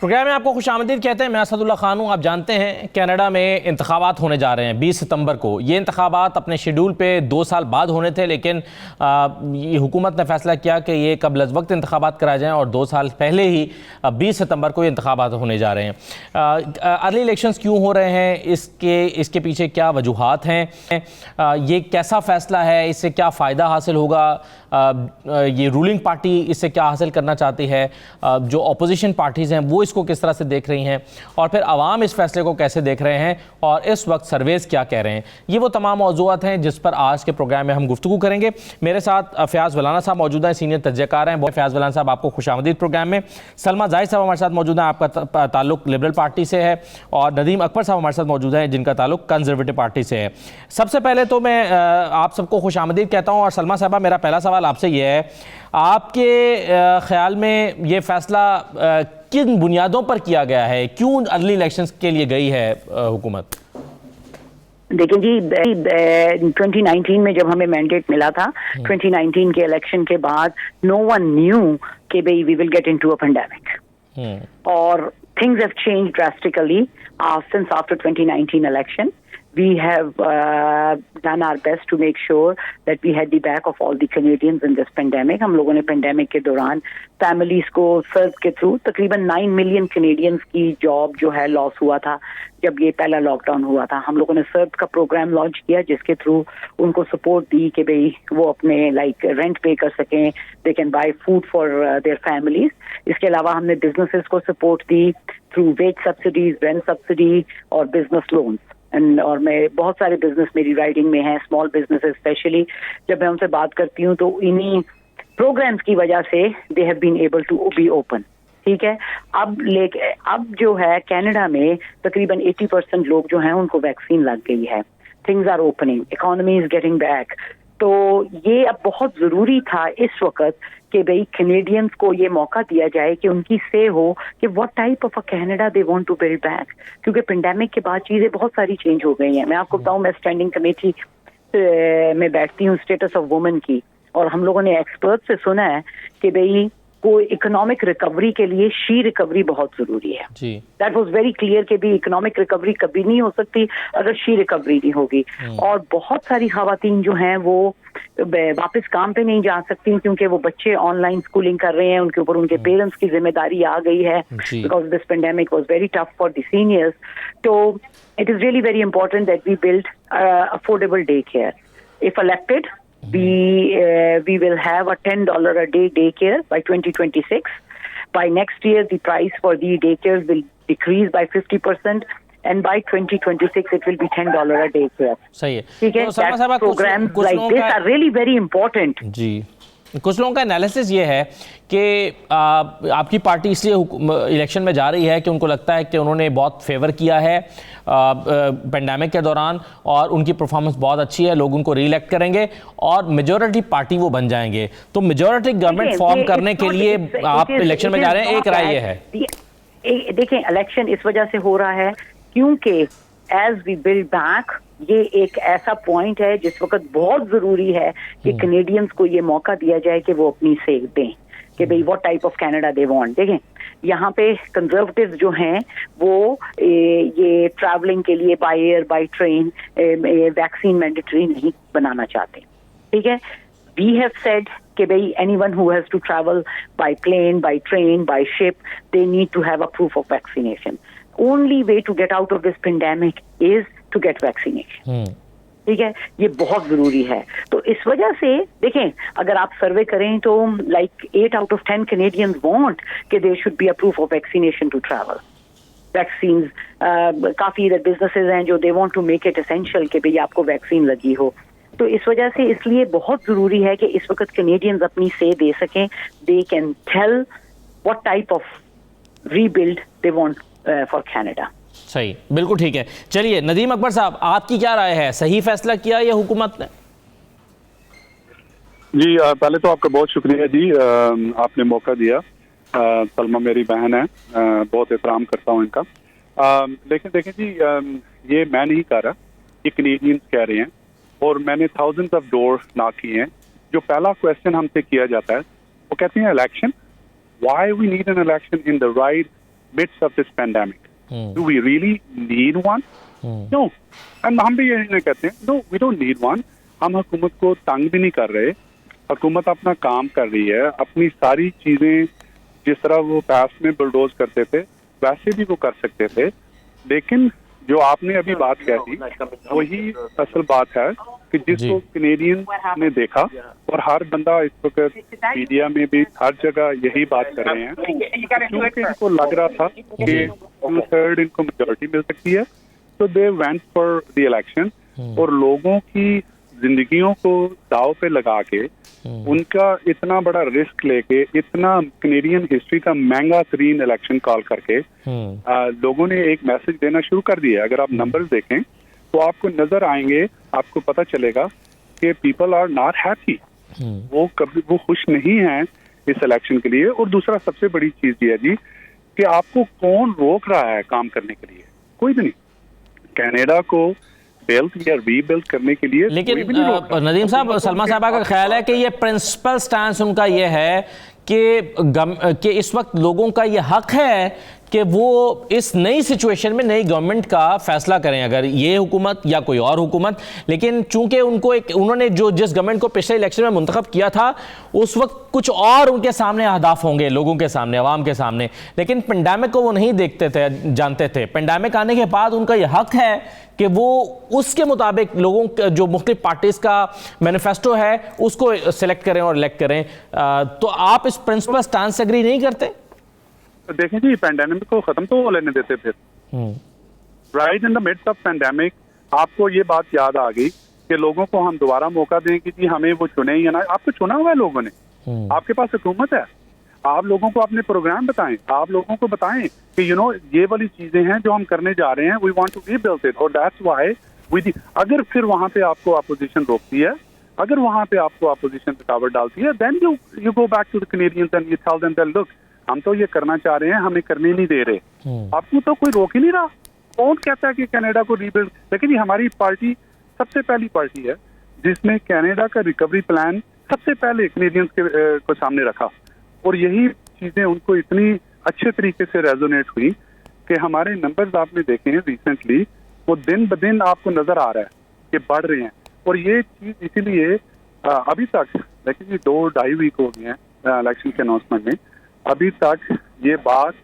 Programme में आपको खुशामदीद कहते हैं। मैं असदुल्ला खान हूँ। आप जानते हैं कनाडा में इंतखाबात होने जा रहे हैं 20 सितंबर को। ये इंतखाबात अपने शेड्यूल पे 2 साल बाद होने थे, लेकिन ये हुकूमत ने फैसला किया कि ये कब वक्त इंतखाबात कराए जाएँ और 2 साल पहले ही 20 सितंबर को ये इंतखाबात होने जा रहे हैं। अर्ली इलेक्शंस क्यों हो रहे हैं, इसके पीछे क्या वजूहात हैं, ये कैसा फ़ैसला है, इससे क्या फ़ायदा हासिल होगा, ये रूलिंग पार्टी इससे क्या हासिल करना चाहती है, जो अपोजिशन पार्टीज़ हैं वो इसको किस तरह से देख रही हैं, और फिर आवाम इस फैसले को कैसे देख रहे हैं और इस वक्त सर्वेज़ क्या कह रहे हैं। ये वो तमाम मौज़ूआत हैं जिस पर आज के प्रोग्राम में हम गुफ्तगू करेंगे। मेरे साथ फयाज़ वलाना साहब मौजूद हैं, सीनियर तज्ज़ियाकार हैं। फयाज़ वलाना साहब, आपको खुशामदीद प्रोग्राम में। सलमा जाहिद साहब हमारे साथ मौजूद हैं, आपका ताल्लुक लिबरल पार्टी से है, और नदीम अकबर साहब हमारे साथ मौजूद हैं जिनका ताल्लुक कंजर्वेटिव पार्टी से है। सबसे पहले तो मैं आप सबको खुशामदीद कहता हूँ, और सलमा साहबा, मेरा पहला सवाल आपसे ये है, आपके ख्याल में ये फैसला किन बुनियादों पर किया गया है, क्यों अर्ली इलेक्शंस के लिए गई है हुकूमत? देखिए जी, 2019 में जब हमें मैंडेट मिला था, 2019 के इलेक्शन के बाद नो वन न्यू कि भाई we will get into a pandemic, और things have changed drastically since after 2019 election. We have done our best to make sure that we had the back of all the Canadians in this pandemic. हम लोगों ने pandemic के दौरान families को सर्व के through तकरीबन 9 million Canadians की job जो है लॉस हुआ था जब ये पहला लॉकडाउन हुआ था। हम लोगों ने सर्व का प्रोग्राम लॉन्च किया जिसके थ्रू उनको सपोर्ट दी कि भाई वो अपने रेंट पे कर सकें, they can buy food for their families. इसके अलावा हमने बिजनेसेस को सपोर्ट दी through wage subsidies, rent subsidy और बिजनेस लोन्स। और मैं बहुत सारे बिजनेस मेरी राइडिंग में है, स्मॉल बिजनेसेस स्पेशली। जब मैं उनसे बात करती हूँ तो इन्हीं प्रोग्राम्स की वजह से they have been able to be open. ठीक है, अब जो है कनाडा में तकरीबन 80% लोग जो हैं उनको वैक्सीन लग गई है। Things are opening, economy is getting back. तो ये अब बहुत जरूरी था इस वक्त कि भाई कैनेडियंस को ये मौका दिया जाए कि उनकी से हो कि what type of a Canada they want to build back, क्योंकि पेंडेमिक के बाद चीजें बहुत सारी चेंज हो गई हैं। मैं आपको बताऊं, मैं स्टैंडिंग कमेटी में बैठती हूँ स्टेटस ऑफ वुमेन की, और हम लोगों ने एक्सपर्ट से सुना है कि भाई कोई इकोनॉमिक रिकवरी के लिए शी रिकवरी बहुत जरूरी है। दैट वाज वेरी क्लियर कि भी इकोनॉमिक रिकवरी कभी नहीं हो सकती अगर शी रिकवरी नहीं होगी। और बहुत सारी खवातीन जो हैं वो वापस काम पे नहीं जा सकती क्योंकि वो बच्चे ऑनलाइन स्कूलिंग कर रहे हैं, उनके ऊपर उनके पेरेंट्स की जिम्मेदारी आ गई है, because this pandemic was very tough for the seniors. तो it is really very important that we build affordable day care. If elected, we will have a $10 a day daycare by 2026. By next year, the price for the daycares will decrease by 50%, and by 2026, it will be $10 a daycare. सही है। ठीक है, programs like this are really very important. जी, कुछ लोगों का analysis ये है कि आपकी पार्टी इसलिए इलेक्शन में जा रही है कि उनको लगता है कि उन्होंने बहुत फेवर किया है पेंडेमिक के दौरान, और उनकी परफॉर्मेंस बहुत अच्छी है, लोग उनको रीइलेक्ट करेंगे और मेजॉरिटी पार्टी वो बन जाएंगे। तो मेजॉरिटी गवर्नमेंट फॉर्म करने के लिए आप इलेक्शन में जा रहे हैं, एक राय ये है। देखें, इलेक्शन इस वजह से हो रहा है क्योंकि एज वी बिल्ड बैक, ये एक ऐसा पॉइंट है जिस वक्त बहुत जरूरी है कि कैनेडियंस को ये मौका दिया जाए कि वो अपनी से दें कि भाई what type of Canada they want. देखें, यहाँ पे कंजर्वेटिव जो हैं वो ये ट्रैवलिंग के लिए by air by train vaccine mandatory नहीं बनाना चाहते। ठीक है, वी हैव सेड कि भाई anyone who has to travel by plane, by train, by ship, they need to have a proof of vaccination. Only way to get out of this pandemic is to get vaccination. ठीक है, ये बहुत जरूरी है। तो इस वजह से देखें, अगर आप सर्वे करें तो like 8 out of 10 Canadians want कि there should be a proof of vaccination to travel. Vaccines, काफी बिजनेसेस हैं जो they want to make it essential कि भाई आपको वैक्सीन लगी हो। तो इस वजह से इसलिए बहुत जरूरी है कि इस वक्त कैनेडियंस अपनी से दे सकें, they can tell what type of rebuild they want for Canada. सही, बिल्कुल ठीक है। चलिए नदीम अकबर साहब, आपकी क्या राय है, सही फैसला किया ये हुकूमत ने? जी, पहले तो आपका बहुत शुक्रिया जी, आपने मौका दिया। सलमा मेरी बहन है, बहुत एहतराम करता हूँ इनका। लेकिन देखें जी, ये मैं नहीं कह रहा, ये कैनेडियंस कह रहे हैं, और मैंने थाउजेंड्स ऑफ डोर नॉक किए हैं। जो पहला क्वेश्चन हमसे किया जाता है वो कहते हैं election, why we need an election in the right midst of this pandemic. Do we really need one? No. And हम भी यही कहते हैं, no, we don't need one. हम हुकूमत को तंग भी नहीं कर रहे, हुकूमत अपना काम कर रही है, अपनी सारी चीजें जिस तरह वो पास्ट में बुलडोज करते थे वैसे भी वो कर सकते थे। लेकिन जो आपने अभी बात कह दी वही असल बात है कि जिसको कैनेडियन ने देखा, और हर बंदा इस वक्त मीडिया में भी हर जगह यही बात कर रहे हैं, क्योंकि इनको लग रहा था कि 2/3 इनको मेजोरिटी मिल सकती है, तो they went for the election. और लोगों की जिंदगियों को दाव पे लगा के, उनका इतना बड़ा रिस्क लेके, इतना कैनेडियन हिस्ट्री का महंगा तरीन इलेक्शन कॉल करके लोगों ने एक मैसेज देना शुरू कर दिया। अगर आप नंबर्स देखें तो आपको नजर आएंगे, आपको पता चलेगा कि पीपल आर नॉट हैप्पी, वो खुश नहीं हैं इस इलेक्शन के लिए। और दूसरा सबसे बड़ी चीज ये है जी कि आपको कौन रोक रहा है काम करने के लिए? कोई भी नहीं। कनाडा को बिल्ड या रीबिल्ड करने के लिए, लेकिन नदीम साहब, सलमा साहबा का ख्याल है कि ये प्रिंसिपल स्टैंस उनका ये है कि इस वक्त लोगों का ये हक है कि वो इस नई सिचुएशन में नई गवर्नमेंट का फैसला करें, अगर ये हुकूमत या कोई और हुकूमत। लेकिन चूंकि उन्होंने जिस गवर्नमेंट को पिछले इलेक्शन में मुंतखब किया था, उस वक्त कुछ और उनके सामने अहदाफ होंगे, लोगों के सामने, अवाम के सामने। लेकिन पेंडेमिक को वो नहीं देखते थे, जानते थे। पेंडेमिक आने के बाद उनका यह हक है कि वो उसके मुताबिक लोगों जो मुख्तलिफ पार्टीज का मैनिफेस्टो है उसको सिलेक्ट करें और इलेक्ट करें। तो आप इस प्रिंसिपल स्टैंस से एग्री नहीं करते? देखें जी, पैंडेमिक को खत्म तो वो लेने देते थे। Right in the midst of pandemic आपको ये बात याद आ गई कि लोगों को हम दोबारा मौका दें कि जी हमें वो चुने या ना। आपको चुना हुआ है लोगों ने, आपके पास हुकूमत है, आप लोगों को अपने प्रोग्राम बताएं, आप लोगों को बताएं कि ये वाली चीजें हैं जो हम करने जा रहे हैं, we want to rebuild it, और दैट्स व्हाई वी। अगर फिर वहां पे आपको अपोजिशन रोकती है, अगर वहां पे आपको अपोजिशन रुकावट डालती है, then you go back to the Canadians and you tell them that look, हम तो ये करना चाह रहे हैं, हमें करने नहीं दे रहे। आपको तो कोई रोक ही नहीं रहा। कौन कहता है कि कनाडा को रीबिल्ड? लेकिन ये हमारी पार्टी सबसे पहली पार्टी है जिसने कनाडा का रिकवरी प्लान सबसे पहले कैनेडियंस को सामने रखा, और यही चीजें उनको इतनी अच्छे तरीके से रेजोनेट हुई कि हमारे नंबर्स आपने देखे हैं रिसेंटली, वो दिन ब दिन आपको नजर आ रहा है कि बढ़ रहे हैं। और ये चीज इसीलिए अभी तक, देखिए 2-2.5 वीक हो गए हैं इलेक्शन के अनाउंसमेंट में, अभी तक ये बात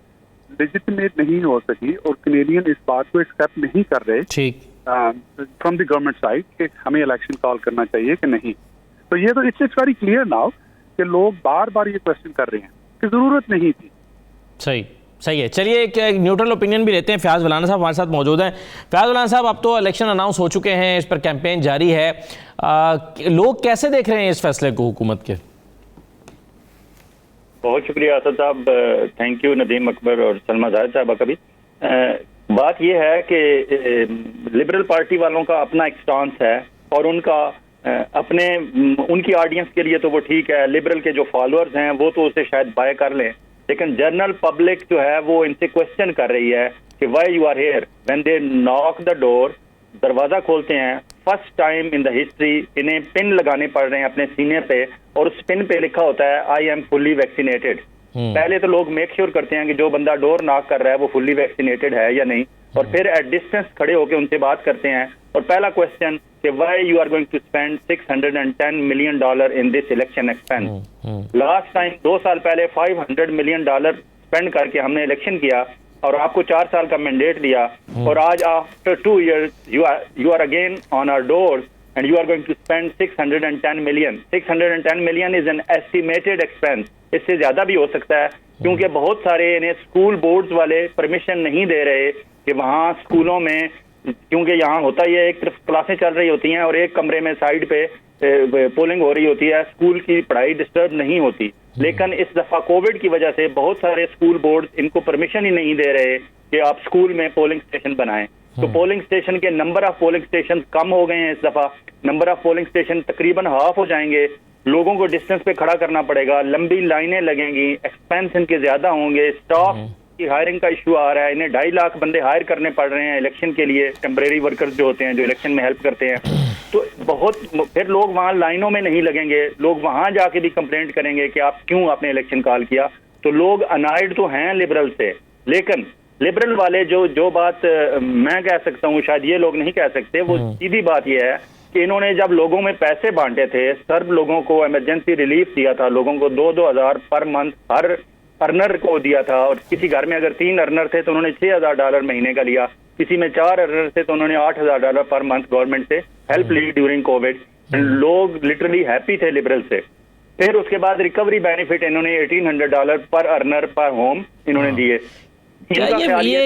लेजिटिमेट नहीं हो सकी, और कैनेडियन इस बात को एक्सेप्ट नहीं कर रहे फ्रॉम द गवर्नमेंट साइड कि हमें इलेक्शन कॉल करना चाहिए कि नहीं। तो ये तो इट्स वेरी क्लियर नाउ कि लोग बार बार ये क्वेश्चन कर रहे हैं कि जरूरत नहीं थी। सही है। चलिए एक न्यूट्रल ओपिनियन भी लेते हैं। फयाज वलाना साहब हमारे साथ मौजूद हैं। फयाज वलाना साहब, अब तो इलेक्शन अनाउंस हो चुके हैं, इस पर कैंपेन जारी है, लोग कैसे देख रहे हैं इस फैसले को हुकूमत के? बहुत शुक्रिया असद साहब, थैंक यू नदीम अकबर और सलमा जाहिद साहब का भी। बात यह है कि लिबरल पार्टी वालों का अपना एक स्टांस है, और उनका उनकी ऑडियंस के लिए तो वो ठीक है, लिबरल के जो फॉलोअर्स हैं वो तो उसे शायद बाय कर लें, लेकिन जनरल पब्लिक जो है वो इनसे क्वेश्चन कर रही है कि why you are here when they knock the door. दरवाजा खोलते हैं, first time in the history इन्हें पिन लगाने पड़ रहे हैं अपने सीने पे, और उस पिन पे लिखा होता है आई एम फुल्ली वैक्सीनेटेड। पहले तो लोग मेक श्योर करते हैं कि जो बंदा डोर नॉक कर रहा है वो फुल्ली वैक्सीनेटेड है या नहीं, और फिर एट डिस्टेंस खड़े होकर उनसे बात करते हैं। और पहला क्वेश्चन कि why you are going to spend $610 million in this election expense. Last time 2 साल पहले $500 मिलियन स्पेंड करके हमने इलेक्शन किया और आपको 4 साल का मैंडेट दिया, और आज after 2 years you are again on our doors and you are going to spend $610 million. $610 million is an estimated expense. इससे ज्यादा भी हो सकता है, क्योंकि बहुत सारे इन्हें स्कूल बोर्ड्स वाले परमिशन नहीं दे रहे कि वहाँ स्कूलों में, क्योंकि यहाँ होता ही है एक तरफ क्लासें चल रही होती हैं और एक कमरे में साइड पे पोलिंग हो रही होती है, स्कूल की पढ़ाई डिस्टर्ब नहीं होती। लेकिन इस दफा कोविड की वजह से बहुत सारे स्कूल बोर्ड इनको परमिशन ही नहीं दे रहे कि आप स्कूल में पोलिंग स्टेशन बनाएं। तो पोलिंग स्टेशन के नंबर ऑफ पोलिंग स्टेशन कम हो गए हैं इस दफा, नंबर ऑफ पोलिंग स्टेशन तकरीबन हाफ हो जाएंगे, लोगों को डिस्टेंस पे खड़ा करना पड़ेगा, लंबी लाइनें लगेंगी, एक्सपेंस इनके ज्यादा होंगे, स्टाफ की हायरिंग का इशू आ रहा है, इन्हें 2.5 लाख बंदे हायर करने पड़ रहे हैं इलेक्शन के लिए, टेम्परेरी वर्कर्स जो होते हैं जो इलेक्शन में हेल्प करते हैं। तो बहुत फिर लोग वहाँ लाइनों में नहीं लगेंगे, लोग वहाँ जाके भी कंप्लेंट करेंगे कि आप क्यों आपने इलेक्शन कॉल किया। तो लोग अनाइड तो हैं लिबरल से, लेकिन लिबरल वाले जो बात मैं कह सकता हूँ, शायद ये लोग नहीं कह सकते, वो सीधी बात ये है कि इन्होंने जब लोगों में पैसे बांटे थे, सब लोगों को इमरजेंसी रिलीफ दिया था, लोगों को 2-2 हज़ार पर मंथ हर अर्नर को दिया था, और किसी घर में अगर 3 अर्नर थे तो उन्होंने $6,000 महीने का लिया, किसी में 4 अर्नर थे तो उन्होंने $8,000 पर मंथ गवर्नमेंट से हेल्प ली ड्यूरिंग कोविड। लोग लिटरली हैप्पी थे लिबरल से। फिर उसके बाद रिकवरी बेनिफिट इन्होंने $1,800 पर अर्नर पर होम इन्होंने दिए। क्या ये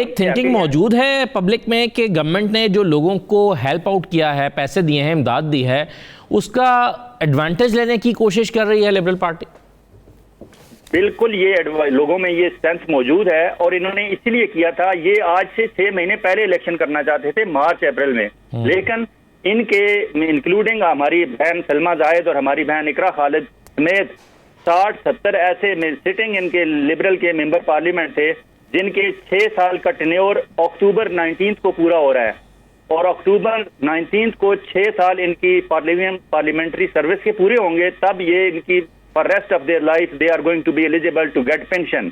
एक थिंकिंग मौजूद है पब्लिक में कि गवर्नमेंट ने जो लोगों को हेल्प आउट किया है, पैसे दिए हैं, इमदाद दी है, उसका एडवांटेज लेने की कोशिश कर रही है लिबरल पार्टी? बिल्कुल, ये लोगों में ये सेंस मौजूद है, और इन्होंने इसलिए किया था, ये आज से 6 महीने पहले इलेक्शन करना चाहते थे, मार्च अप्रैल में, लेकिन इनके इंक्लूडिंग हमारी बहन सलमा जायद और हमारी बहन इकरा खालिद समेत 60-70 ऐसे सिटिंग इनके लिबरल के मेंबर पार्लियामेंट थे जिनके 6 साल का टेन्योर अक्टूबर 19 को पूरा हो रहा है, और अक्टूबर 19 को 6 साल इनकी पार्लियामेंट्री सर्विस के पूरे होंगे, तब ये इनकी for rest of their life they are going to be eligible to get pension.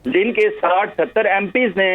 जिनके 60-70 एमपीज ने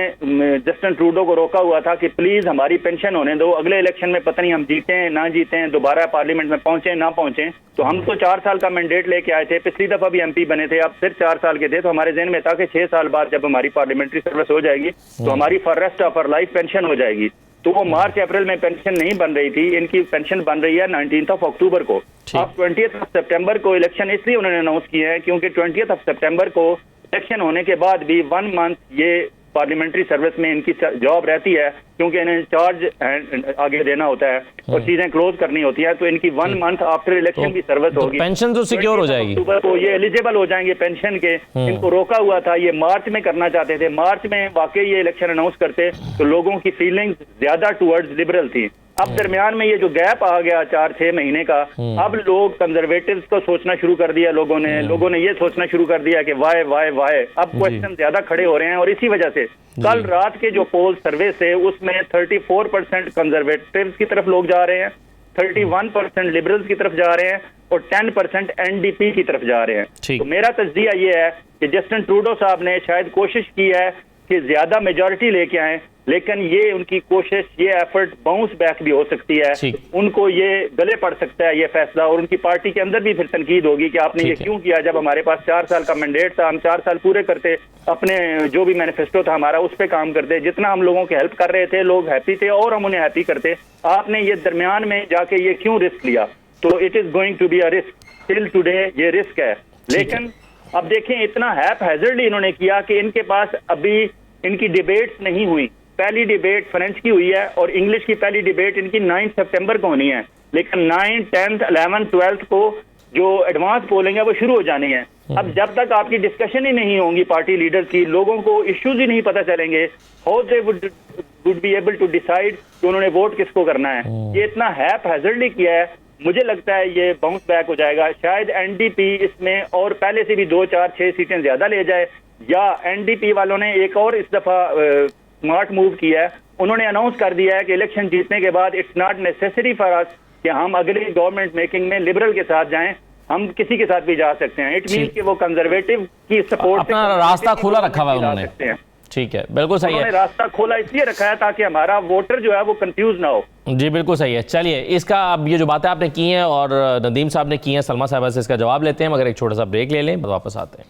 जस्टिन ट्रूडो को रोका हुआ था कि प्लीज हमारी पेंशन होने दो, अगले इलेक्शन में पता नहीं हम जीते हैं ना जीते हैं, दोबारा पार्लियामेंट में पहुंचे ना पहुंचे, तो हम तो 4 साल का मैंडेट लेके आए थे, पिछली दफा भी एमपी बने थे, अब फिर 4 साल के थे, तो हमारे जहन में था कि 6 साल बाद जब हमारी पार्लियामेंट्री सर्विस हो जाएगी तो हमारी for rest of our life pension हो जाएगी। तो वो मार्च अप्रैल में पेंशन नहीं बन रही थी, इनकी पेंशन बन रही है 19 अक्टूबर को। अब 20 सितंबर को इलेक्शन इसलिए उन्होंने अनाउंस किए हैं क्योंकि 20 सितंबर को इलेक्शन होने के बाद भी 1 मंथ ये पार्लियामेंट्री सर्विस में इनकी जॉब रहती है, क्योंकि इन्हें चार्ज आगे देना होता है और चीजें क्लोज करनी होती है, तो इनकी 1 मंथ आफ्टर इलेक्शन की सर्विस होगी, पेंशन तो सिक्योर हो जाएगी। अक्टूबर को ये एलिजिबल हो जाएंगे पेंशन के। इनको रोका हुआ था, ये मार्च में करना चाहते थे, मार्च में वाकई ये इलेक्शन अनाउंस करते तो लोगों की फीलिंग्स ज्यादा टुवर्ड्स लिबरल थी। अब दरमियान में ये जो गैप आ गया 4-6 महीने का, अब लोग कंजर्वेटिव्स को सोचना शुरू कर दिया, लोगों ने ये सोचना शुरू कर दिया कि वाई अब क्वेश्चन ज्यादा खड़े हो रहे हैं, और इसी वजह से कल रात के जो पोल सर्वे से उसमें 34% कंजर्वेटिव्स की तरफ लोग जा रहे हैं, 31% लिबरल्स की तरफ जा रहे हैं, और 10% एनडीपी की तरफ जा रहे हैं। तो मेरा तज्जिया ये है कि जस्टिन ट्रूडो साहब ने शायद कोशिश की है कि ज्यादा मेजॉरिटी लेके आए, लेकिन ये उनकी कोशिश, ये एफर्ट बाउंस बैक भी हो सकती है, उनको ये गले पड़ सकता है ये फैसला, और उनकी पार्टी के अंदर भी फिर तनकीद होगी कि आपने ये क्यों किया, जब हमारे पास 4 साल का मैंडेट था, हम 4 साल पूरे करते, अपने जो भी मैनिफेस्टो था हमारा उस पर काम करते, जितना हम लोगों की हेल्प कर रहे थे लोग हैप्पी थे और हम उन्हें हैप्पी करते, आपने ये दरमियान में जाके ये क्यों रिस्क लिया? तो it is going to be a risk, till today ये रिस्क है। लेकिन अब देखें, इतना हैप हैजर्डली इन्होंने किया कि इनके पास अभी इनकी डिबेट्स नहीं हुई। पहली डिबेट फ्रेंच की हुई है और इंग्लिश की पहली डिबेट इनकी 9 सितंबर को होनी है, लेकिन 9, 10, 11, 12 को जो एडवांस पोलिंग है वो शुरू हो जानी है। अब जब तक आपकी डिस्कशन ही नहीं होंगी पार्टी लीडर्स की, लोगों को इश्यूज ही नहीं पता चलेंगे, how they would be able to decide कि उन्होंने वोट किसको करना है। ये इतना हैप हैजर्डली किया है, मुझे लगता है ये बाउंस बैक हो जाएगा। शायद एनडीपी इसमें और पहले से भी 2, 4, 6 सीटें ज्यादा ले जाए, या एनडीपी वालों ने एक और इस दफा स्मार्ट मूव किया है, उन्होंने अनाउंस कर दिया है कि इलेक्शन जीतने के बाद it's not necessary for us कि हम अगली गवर्नमेंट मेकिंग में लिबरल के साथ जाएं, हम किसी के साथ भी जा सकते हैं। इट मीन कि वो कंजर्वेटिव की सपोर्ट अपना रास्ता खुला रखा हुआ है उन्होंने। ठीक है, बिल्कुल सही है, उन्होंने रास्ता खोला इसलिए रखा है ताकि हमारा वोटर जो है वो कंफ्यूज ना हो। जी बिल्कुल सही है। चलिए, इसका अब ये जो बातें आपने की हैं और नदीम साहब ने की हैं, सलमा साहबा से इसका जवाब लेते हैं, मगर एक छोटा सा ब्रेक ले लें, वापस आते हैं।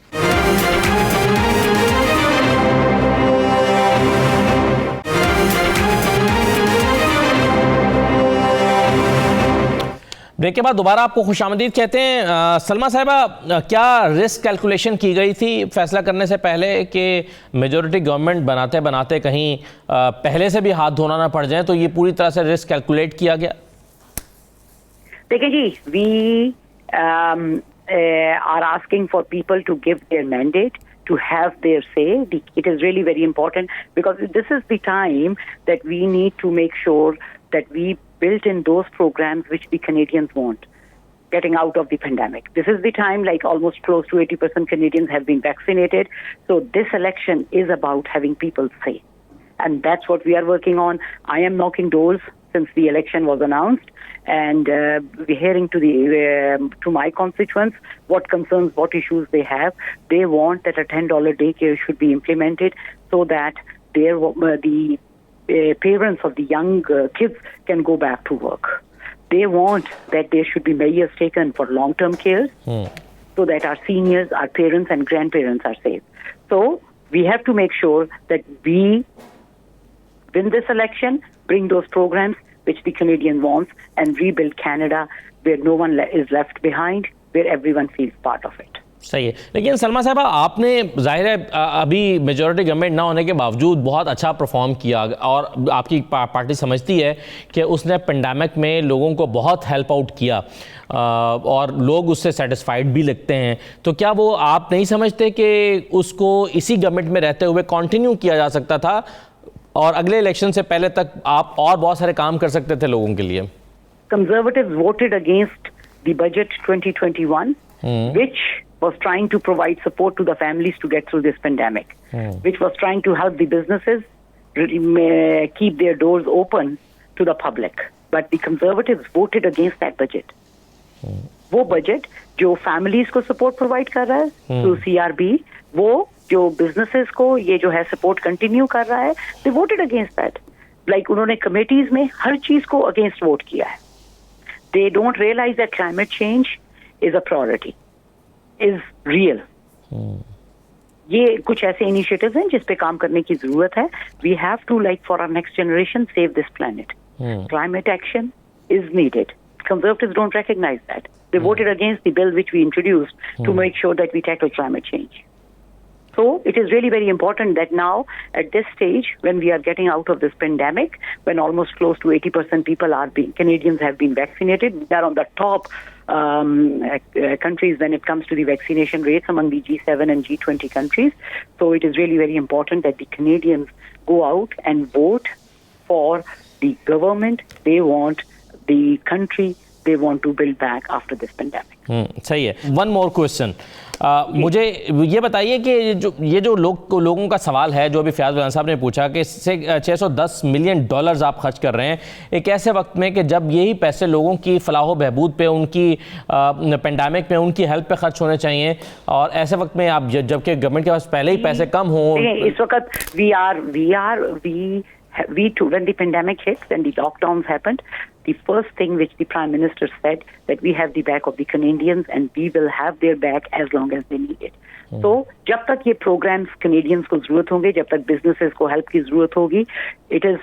ब्रेक के बाद दोबारा आपको खुशामदीद कहते हैं। सलमा साहिबा, क्या रिस्क कैलकुलेशन की गई थी फैसला करने से पहले कि मेजॉरिटी गवर्नमेंट बनाते बनाते कहीं पहले से भी हाथ धोना ना पड़ जाए, तो ये पूरी तरह से रिस्क कैलकुलेट किया गया? देखिए जी, we are asking for people to give their mandate, to have their say. It is really very important because this is the time that we need to make sure that we built in those programs which the Canadians want, getting out of the pandemic. This is the time, like almost close to 80% Canadians have been vaccinated. So this election is about having people say. And that's what we are working on. I am knocking doors since the election was announced, and we're hearing to my constituents what concerns, what issues they have. They want that a $10 daycare should be implemented so that the parents of the young kids can go back to work. They want that there should be measures taken for long-term care so that our seniors, our parents and grandparents are safe. So we have to make sure that we win this election, bring those programs which the Canadian wants, and rebuild Canada where no one is left behind, where everyone feels part of it. सही है, लेकिन सलमा साहबा, आपने जाहिर है अभी majority government ना होने के बावजूद बहुत अच्छा परफॉर्म किया और आपकी पार्टी समझती है कि उसने पेंडेमिक में लोगों को बहुत हेल्प आउट किया और लोग उससे सेटिस्फाइड भी लगते हैं। तो क्या वो आप नहीं समझते कि उसको इसी गवर्नमेंट में रहते हुए कंटिन्यू किया जा सकता था और अगले इलेक्शन से पहले तक आप और बहुत सारे काम कर सकते थे लोगों के लिए? Conservatives voted against the budget 2021, which was trying to provide support to the families to get through this pandemic, which was trying to help the businesses keep their doors open to the public. But the Conservatives voted against that budget. वो budget जो families को support provide कर रहा है through CRB, वो जो businesses को ये जो है सपोर्ट कंटिन्यू कर रहा है, they voted against that. Like उन्होंने कमेटीज में हर चीज को अगेंस्ट वोट किया है. They don't realise that climate change is a priority, is real. ये कुछ ऐसे इनिशिएटिव्स हैं जिस पे काम करने की जरूरत है. We have to, like for our next generation, save this planet. Climate action is needed. Conservatives don't recognize that. They voted against the bill which we introduced to make sure that we tackle climate change. So it is really very important that now, at this stage, when we are getting out of this pandemic, when almost close to 80% people Canadians have been vaccinated, they are on the top countries when it comes to the vaccination rates among the G7 and G20 countries. So it is really very important that the Canadians go out and vote for the government they want, the country they want to build back after this pandemic. सही है. One more question, मुझे ये बताइए कि ये जो लोगों का सवाल है जो अभी फयाज रज़ा साहब ने पूछा कि $610 मिलियन आप खर्च कर रहे हैं एक ऐसे वक्त में कि जब यही पैसे लोगों की फलाह बहबूद पे, उनकी पेंडेमिक में उनकी हेल्प पे खर्च होने चाहिए, और ऐसे वक्त में आप जबकि गवर्नमेंट के पास पहले ही पैसे कम हों. इस वक्त we too, when the pandemic hit, when the lockdowns happened, the first thing which the Prime Minister said that we have the back of the Canadians and we will have their back as long as they need it. So जब तक ये programs Canadians को जरूरत होंगे, जब तक businesses को help की जरूरत होगी, it is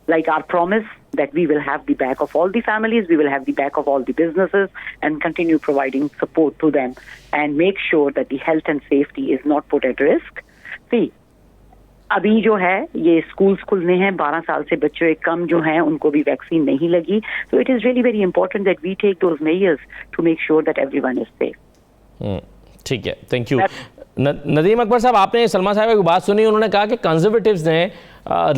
like our promise that we will have the back of all the families, we will have the back of all the businesses and continue providing support to them and make sure that the health and safety is not put at risk. See, अभी जो है ये schools खुलने हैं, 12 साल से बच्चे कम जो हैं उनको भी वैक्सीन नहीं लगी. So it is really very important that we take those measures to make sure that everyone is safe. ठीक है, थैंक यू. नदीम अकबर साहब, आपने सलमा साहब की बात सुनी. उन्होंने कहा कि कंजर्वेटिव्स ने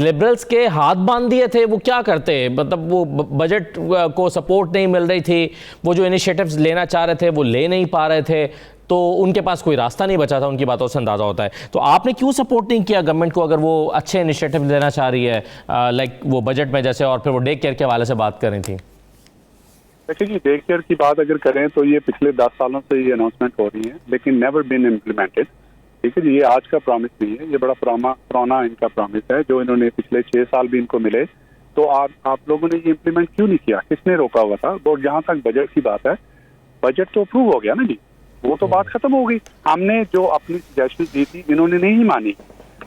लिबरल्स के हाथ बांध दिए थे. वो क्या करते, मतलब वो बजट को सपोर्ट नहीं मिल रही थी, वो जो इनिशिएटिव्स लेना चाह रहे थे वो ले नहीं पा रहे थे, तो उनके पास कोई रास्ता नहीं बचा था. उनकी बातों से अंदाज़ा होता है. तो आपने क्यों सपोर्ट नहीं किया गवर्नमेंट को अगर वो अच्छे इनिशिएटिव लेना चाह रही है, लाइक वो बजट में जैसे, और फिर वो डे केयर के हवाले से बात कर रही थी? देखिए जी, डे केयर की बात अगर करें तो ये पिछले 10 सालों से ये अनाउंसमेंट हो रही है, लेकिन नेवर बीन इम्प्लीमेंटेड. ठीक है जी, ये आज का प्रॉमिस नहीं है, ये बड़ा पुराना इनका प्रॉमिस है जो इन्होंने पिछले 6 साल भी इनको मिले. तो आप लोगों ने ये इम्प्लीमेंट क्यों नहीं किया? किसने रोका हुआ था? और जहाँ तक बजट की बात है, बजट तो अप्रूव हो गया ना जी, वो तो बात खत्म हो गई. हमने जो अपनी सजेशन दी थी इन्होंने नहीं मानी.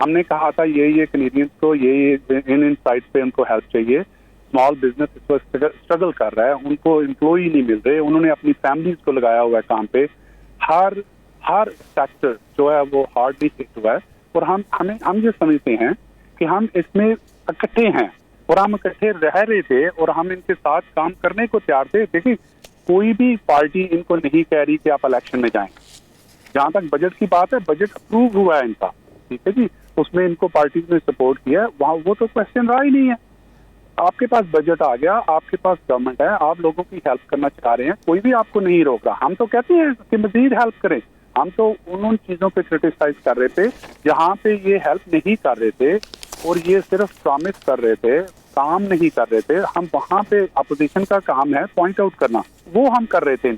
हमने कहा था ये कैनेडियंस को ये इन साइट्स पे उनको हेल्प चाहिए. स्मॉल बिजनेस इस वक्त स्ट्रगल कर रहा है, उनको एम्प्लॉय नहीं मिल रहे, उन्होंने अपनी फैमिलीज को लगाया हुआ है काम पे. हर सेक्टर जो है वो हार्डली हिट हुआ है. और हम ये समझते हैं कि हम इसमें इकट्ठे हैं और हम इकट्ठे रह रहे थे और हम इनके साथ काम करने को तैयार थे. देखिए, कोई भी पार्टी इनको नहीं कह रही कि आप इलेक्शन में जाएं. जहां तक बजट की बात है, बजट अप्रूव हुआ है इनका, ठीक है जी, उसमें इनको पार्टीज ने सपोर्ट किया. वहाँ वो तो क्वेश्चन रहा ही नहीं है. आपके पास बजट आ गया, आपके पास गवर्नमेंट है, आप लोगों की हेल्प करना चाह रहे हैं, कोई भी आपको नहीं रोक रहा. हम तो कहते हैं कि मजीद हेल्प करें. हम तो उन चीजों पे क्रिटिसाइज कर रहे थे जहाँ पे ये हेल्प नहीं कर रहे थे और ये सिर्फ प्रॉमिस कर रहे थे. काम नहीं कर रहे थे, हम वहां पे अपोजिशन का काम है पॉइंट आउट करना, वो हम कर रहे थे।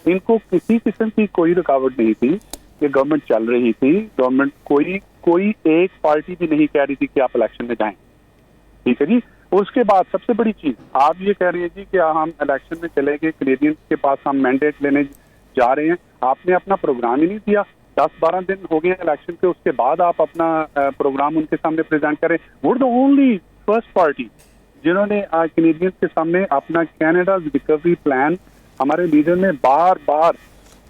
इनको किसी किस्म की कोई रुकावट नहीं थी, ये गवर्नमेंट चल रही थी, गवर्नमेंट कोई एक पार्टी भी नहीं कह रही थी कि आप इलेक्शन में जाएं, ठीक है जी। उसके बाद सबसे बड़ी चीज आप ये कह रहे हैं जी कि हम इलेक्शन में चले गए, कैनेडियंस के पास हम मैंडेट लेने जा रहे हैं, आपने अपना प्रोग्राम ही नहीं दिया। 10-12 दिन हो गए इलेक्शन के, उसके बाद आप अपना प्रोग्राम उनके सामने प्रेजेंट करें। वो द ओनली फर्स्ट पार्टी जिन्होंने कैनेडियंस के सामने अपना कैनेडा रिकवरी प्लान, हमारे लीडर ने बार बार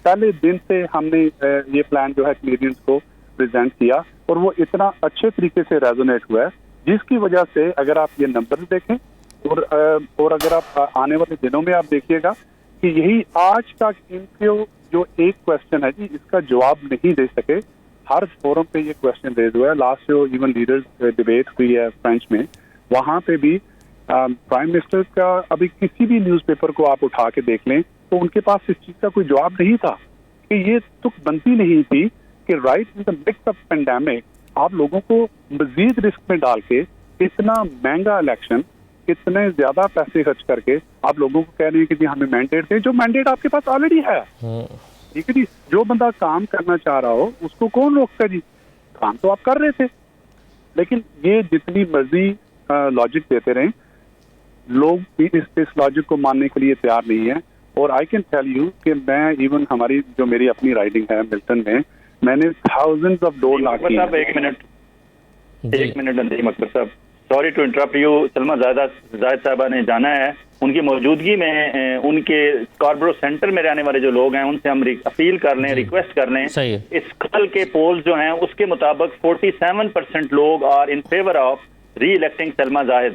पहले दिन से हमने ये प्लान जो है कैनेडियंस को प्रेजेंट किया, और वो इतना अच्छे तरीके से रेजोनेट हुआ है, जिसकी वजह से अगर आप ये नंबर देखें और अगर आप आने वाले दिनों में आप देखिएगा कि यही आज तक इनको जो एक क्वेश्चन है जी, इसका जवाब नहीं दे सके। हर फोरम पे ये क्वेश्चन रेज हुआ है। लास्ट जो इवन लीडर्स डिबेट हुई है फ्रेंच में, वहां पे भी प्राइम मिनिस्टर का अभी किसी भी न्यूज़पेपर को आप उठा के देख लें तो उनके पास इस चीज का कोई जवाब नहीं था कि ये तुक बनती नहीं थी कि right in the mix of pandemic आप लोगों को मजीद रिस्क में डाल के इतना महंगा इलेक्शन, इतने ज्यादा पैसे खर्च करके आप लोगों को कह रहे हैं कि जी हमें मैंडेट दें, जो मैंडेट आपके पास ऑलरेडी है, ठीक है जी। जो बंदा काम करना चाह रहा हो उसको कौन रोकता जी, काम तो आप कर रहे थे। लेकिन ये जितनी मर्जी लॉजिक देते रहे, लोग भी इस लॉजिक को मानने के लिए तैयार नहीं है। और आई कैन टेल यू कि मैं इवन हमारी जो मेरी अपनी राइडिंग है मिल्टन में, मैंने थाउजेंड्स ऑफ डोर लाख की। एक minute Nadeem Akbar Sahab, sorry to interrupt you. Salma Zaid Sahiba ने जाना है, उनकी मौजूदगी में उनके स्कार्बरो सेंटर में रहने वाले जो लोग हैं उनसे हम अपील कर लें, रिक्वेस्ट कर लें। इस कल के पोल्स जो हैं उसके मुताबिक 47% लोग are in favour of reelecting Salma Zahid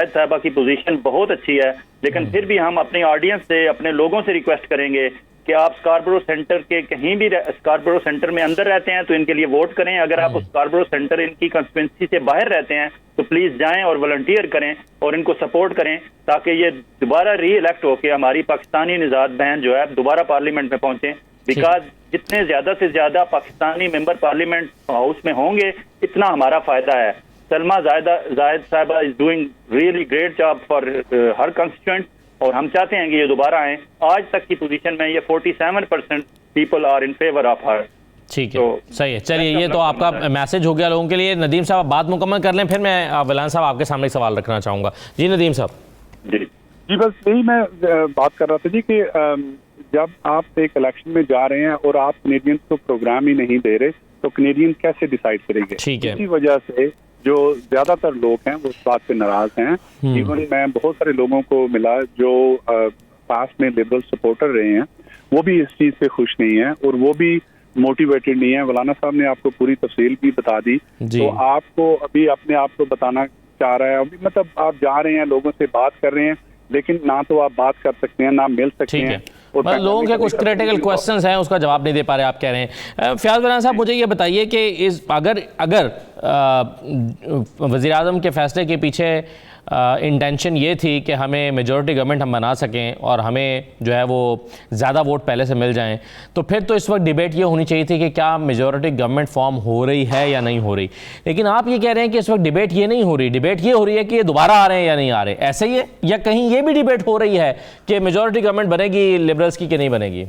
Sahiba की पोजीशन बहुत अच्छी है, लेकिन फिर भी हम अपने ऑडियंस से, अपने लोगों से रिक्वेस्ट करेंगे कि आप स्कार्बरो सेंटर के कहीं भी स्कार्बरो सेंटर में अंदर रहते हैं तो इनके लिए वोट करें। अगर आप स्कार्बरो सेंटर इनकी कंस्टिट्यूंसी से बाहर रहते हैं तो प्लीज जाएं और वॉलंटियर करें और इनको सपोर्ट करें, ताकि ये दोबारा री इलेक्ट होकर हमारी पाकिस्तानी निजात बहन जो है दोबारा पार्लियामेंट में पहुंचे। बिकॉज जितने ज्यादा से ज्यादा पाकिस्तानी मेंबर पार्लियामेंट हाउस में होंगे इतना हमारा फायदा है। सलमा जाहिद साहिबा is doing really great job for her constituent, और हम चाहते हैं कि ये दोबारा आए। आज तक की पोजीशन में ये 47% people are in favour of her. ठीक है, सही है। चलिए, ये तो आपका मैसेज हो गया लोगों के लिए। नदीम साहब, बात मुकम्मल कर लें, फिर मैं विलान साहब आपके सामने एक सवाल रखना चाहूँगा। जी नदीम साहब। जी बस यही मैं बात कर रहा था जी कि जब आप एक इलेक्शन में जा रहे हैं और आप कैनेडियंस को प्रोग्राम ही नहीं दे रहे तो कैनेडियन कैसे डिसाइड करेंगे। ठीक है, इसी वजह से जो ज्यादातर लोग हैं वो इस बात पे नाराज हैं। इवन मैं बहुत सारे लोगों को मिला जो पास में लिबरल सपोर्टर रहे हैं, वो भी इस चीज से खुश नहीं है और वो भी मोटिवेटेड नहीं है। वलाना साहब ने आपको पूरी तफसील भी बता दी, तो आपको अभी अपने आप को बताना चाह रहा है। अभी मतलब आप जा रहे हैं, लोगों से बात कर रहे हैं, लेकिन ना तो आप बात कर सकते हैं ना मिल सकते हैं। और लोगों के कुछ क्रिटिकल क्वेश्चंस हैं, उसका जवाब नहीं दे पा रहे, आप कह रहे हैं। फयाज वलान साहब, मुझे ये बताइए कि इस अगर वज़ीर आज़म के फैसले के पीछे इंटेंशन ये थी कि हमें मेजॉरिटी गवर्नमेंट हम बना सकें और हमें जो है वो ज़्यादा वोट पहले से मिल जाएं, तो फिर तो इस वक्त डिबेट ये होनी चाहिए थी कि क्या मेजॉरिटी गवर्नमेंट फॉर्म हो रही है या नहीं हो रही। लेकिन आप ये कह रहे हैं कि इस वक्त डिबेट ये नहीं हो रही, डिबेट ये हो रही है कि ये दोबारा आ रहे हैं या नहीं आ रहे। ऐसे ही है या कहीं ये भी डिबेट हो रही है कि मेजॉरिटी गवर्नमेंट बनेगी लिबरल्स की कि नहीं बनेगी?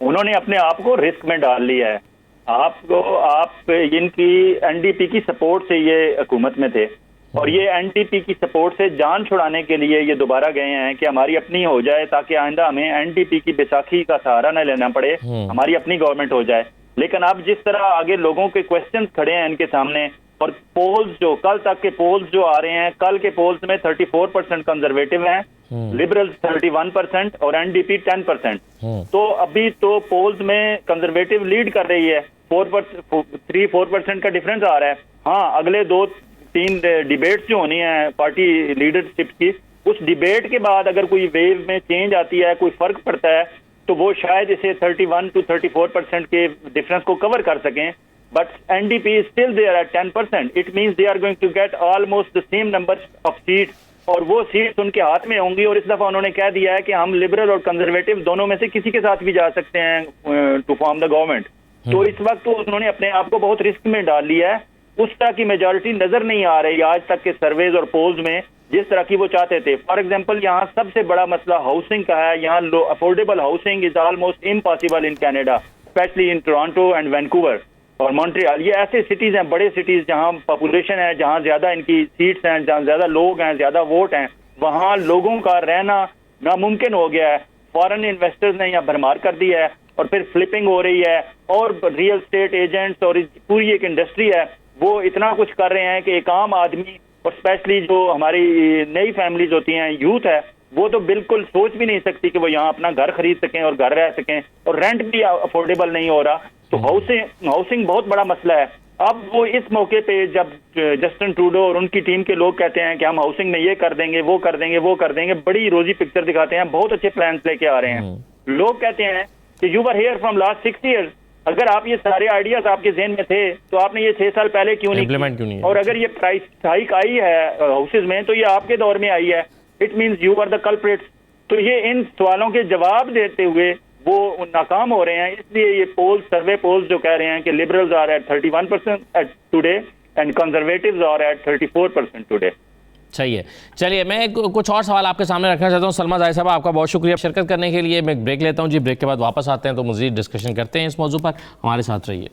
उन्होंने अपने आप को रिस्क में डाल लिया है। आप इनकी एनडीपी की सपोर्ट से ये हुकूमत में थे और ये एनडीपी की सपोर्ट से जान छुड़ाने के लिए ये दोबारा गए हैं कि हमारी अपनी हो जाए, ताकि आइंदा हमें एनडीपी की बैसाखी का सहारा न लेना पड़े, हमारी अपनी गवर्नमेंट हो जाए। लेकिन अब जिस तरह आगे लोगों के क्वेश्चंस खड़े हैं इनके सामने, और पोल्स जो कल तक के पोल्स जो आ रहे हैं, कल के पोल्स में 34% कंजर्वेटिव हैं, लिबरल्स 31% और एनडीपी 10%। तो अभी तो पोल्स में कंजर्वेटिव लीड कर रही है, 3-4% का डिफरेंस आ रहा है। हाँ, अगले 2-3 डिबेट्स जो होनी है पार्टी लीडरशिप की, उस डिबेट के बाद अगर कोई वेव में चेंज आती है, कोई फर्क पड़ता है, तो वो शायद इसे 31 to 34% के डिफरेंस को कवर कर सकें। But NDP is still there at 10%। It means they are going to get almost the same number of seats, और वो सीट्स उनके हाथ में होंगी। और इस दफा उन्होंने कह दिया है कि हम लिबरल और कंजर्वेटिव दोनों में से किसी के साथ भी जा सकते हैं टू फॉर्म द गवर्नमेंट। तो इस वक्त तो उन्होंने अपने आप को बहुत रिस्क में डाल लिया है। उस तरह की मेजॉरिटी नजर नहीं आ रही आज तक के सर्वेज और पोल्स में जिस तरह की वो चाहते थे। फॉर एग्जांपल यहाँ सबसे बड़ा मसला हाउसिंग का है। यहाँ affordable housing is almost impossible in Canada, specially in Toronto and Vancouver और मॉन्ट्रियल। ये ऐसे सिटीज हैं, बड़े सिटीज जहाँ पॉपुलेशन है, जहाँ ज्यादा इनकी सीट्स हैं, जहाँ ज्यादा लोग हैं, ज्यादा वोट हैं, वहाँ लोगों का रहना नामुमकिन हो गया है। फॉरेन इन्वेस्टर्स ने यहाँ भरमार कर दी है और फिर फ्लिपिंग हो रही है और रियल स्टेट एजेंट्स और पूरी एक इंडस्ट्री है वो इतना कुछ कर रहे हैं कि एक आम आदमी और स्पेशली जो हमारी नई फैमिलीज होती हैं, यूथ है, वो तो बिल्कुल सोच भी नहीं सकती कि वो यहाँ अपना घर खरीद सकें और घर रह सकें, और रेंट भी अफोर्डेबल नहीं हो रहा। तो हाउसिंग बहुत बड़ा मसला है। अब वो इस मौके पे जब जस्टिन ट्रूडो और उनकी टीम के लोग कहते हैं कि हम हाउसिंग में ये कर देंगे, वो कर देंगे, वो कर देंगे, बड़ी रोजी पिक्चर दिखाते हैं, बहुत अच्छे प्लान्स लेके आ रहे हैं। लोग कहते हैं कि you were here from last 6 years, अगर आप ये सारे आइडियाज आपके ज़हन में थे तो आपने ये 6 साल पहले क्यों नहीं और अगर ये प्राइस हाइक आई है हाउसेज में तो ये आपके दौर में आई है, it means you are the culprits. तो ये इन सवालों के जवाब देते हुए वो नाकाम हो रहे हैं। इसलिए ये पोल्स, सर्वे पोल्स जो कह रहे हैं कि Liberals are at 31% today and Conservatives are at 34% today. सही है। चलिए, मैं कुछ और सवाल आपके सामने रखना चाहता हूँ। सलमा जाहिद साहब, आपका बहुत शुक्रिया शिरकत करने के लिए। मैं ब्रेक लेता हूँ जी, ब्रेक के बाद वापस आते हैं तो मज़ीद डिस्कशन करते हैं इस मौजू पर। हमारे साथ रहिए।